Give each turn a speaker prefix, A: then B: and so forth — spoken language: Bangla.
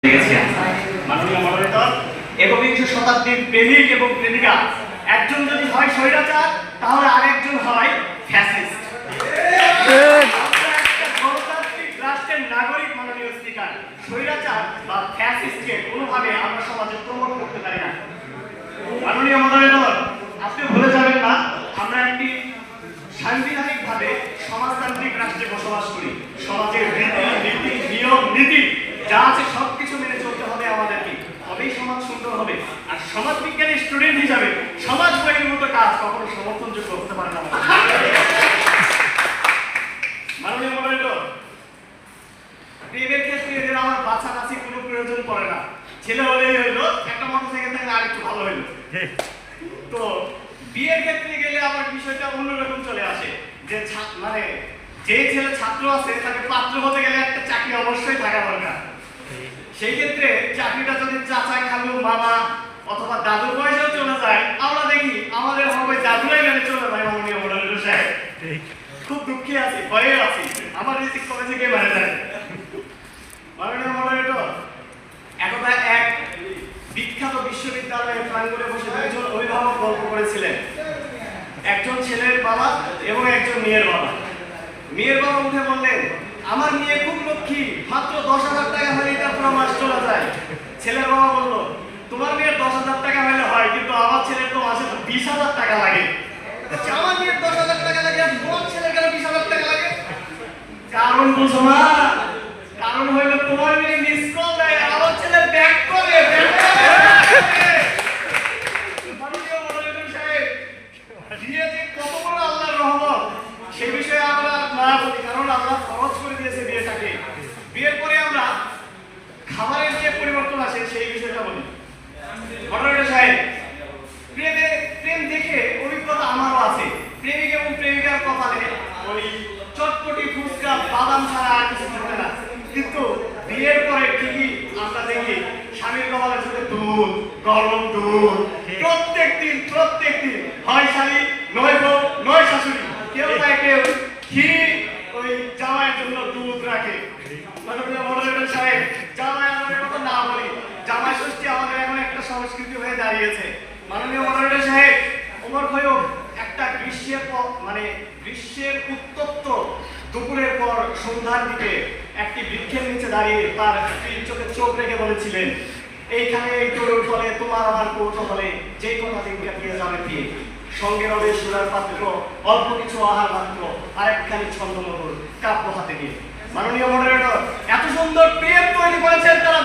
A: মাননীয় মডারেটর, একবিংশ শতাব্দীর প্রেমিক এবং প্রেমিকা একজন যদি হয় স্বৈরাচার, তাহলে আরেকজন হয় ফ্যাসিস্ট। গণতান্ত্রিক রাষ্ট্রের নাগরিক মাননীয় স্পিকার, স্বৈরাচার বা ফ্যাসিস্টকে কোনোভাবে আমরা সমাজে প্রমোট করতে পারি না। মাননীয় মডারেটর, আপনি ভুলে যাবেন না, আমরা একটি সাংবিধানিকভাবে সমাজতান্ত্রিক রাষ্ট্রে বসবাস করি। সমাজের রীতি নিয়ম নীতি যা আছে সবকিছু মেনে চলতে হবে আমাদেরকে, তবেই সমাজ সুন্দর হবে। আর সমাজবিজ্ঞানী স্টুডেন্ট হিসাবে সমাজ বহির্ভূত কাজ কখনো সমর্থনযোগ্য হতে পারে না। মাননীয় মডারেটর, প্রেমের ক্ষেত্রে এদের আমার বাছাবাছি কোনো প্রয়োজন পড়ে না। ছেলে হলেই হইলো, একটা মোটরসাইকেল থাকলে আরেকটু ভালো হইলো। তো বিয়ের ক্ষেত্রে গেলে আমার বিষয়টা অন্যরকম চলে আসে, যে মানে যে ছেলে ছাত্র আছে তাকে পাত্র হতে গেলে একটা চাকরি অবশ্যই থাকা দরকার। সেই ক্ষেত্রে চাকরিটা যদি চাচা, খালু, মামা অথবা দাদুর বয়সেও চলে যায়, আমরা দেখি আমাদের হবে দাদুরাই গেলে চলে যায়। মাননীয় মডারেটর সাহেব, খুব দুঃখী আছি, ভয়ে আছি, আমার ঋতিক কলেজে কে মারা যায়। মাননীয় মডারেটর, একদা এক বিখ্যাত বিশ্ববিদ্যালয়ের প্রাঙ্গণে বসে দুইজন অভিভাবক গল্প করেছিলেন। একজন ছেলের বাবা এবং একজন মেয়ের বাবা। মেয়ের বাবা উঠে বললেন, আমার মেয়ে খুব লক্ষ্মী, মাত্র 10,000 টাকা হলে এটা পুরো মাস চলে যায়। ছেলের বাবা বলল, তোমার মেয়ের 10,000 টাকা হলে হয়, কিন্তু আমার ছেলের তো মাসে 20,000 টাকা লাগে। আমার মেয়ের 10,000 টাকা লাগে, আর তোমার ছেলের কেন 20,000 টাকা লাগে? কারণ বুঝো না, কারণ হইল তোমার মেয়ে মিস কল দেয়, আমার ছেলে ব্যাক করে। মাননীয় মডারেটর সাহেব, দিয়ে যে কত বড় আল্লাহর রহমত, সেই বিষয়ে আমরা না বলি, কারণ আল্লাহ খরচ করে দিয়েছে বিয়েটাকে। বিয়ের পরে আমরা খাবারের যে পরিবর্তন আসে সেই বিষয়টা বলি। মডারেটর সাহেব, প্রেম দেখে অভিজ্ঞতা আমারও আছে। প্রেমিক এবং প্রেমিকার কপালে ওই চটপটি ফুচকা বাদাম ছাড়া আর কিছু থাকে না, কিন্তু বিয়ের পরে ঠিকই আমরা দেখি স্বামীর কপালে শুধু দুধ, গরম দুধ, প্রত্যেক দিন হয় স্বামী, নয় বউ, নয় শাশুড়ি, কেউ তাই কেউ ক্ষীর ওই জামাইয়ের জন্য দুধ রাখে। মাননীয় মডারেটর সাহেব, জামাই আমাদের কথা না বলি, জামাই ষষ্ঠী আমাদের এখন একটা সংস্কৃতি হয়ে দাঁড়িয়েছে। মাননীয় মডারেটর সাহেব, ওমর খৈয়ম একটা গ্রীষ্মের উত্তপ্ত দুপুরের পর সন্ধ্যার দিকে একটি বৃক্ষের নিচে দাঁড়িয়ে তার স্ত্রীর চোখে চোখ রেখে বলেছিলেন, এইখানে এই তরুণ ফলে তোমার আমার কৌতূহলে যে কথা দিনকে দিয়ে যাবে দিয়ে সঙ্গে রবে সুরার পাত্র, অল্প কিছু আহার মাত্র, আর একখানি ছন্দমধুর কাব্য হাতে নিয়ে। মাননীয় মডারেটর, এত সুন্দর প্রেম তৈরি করেছেন তারা।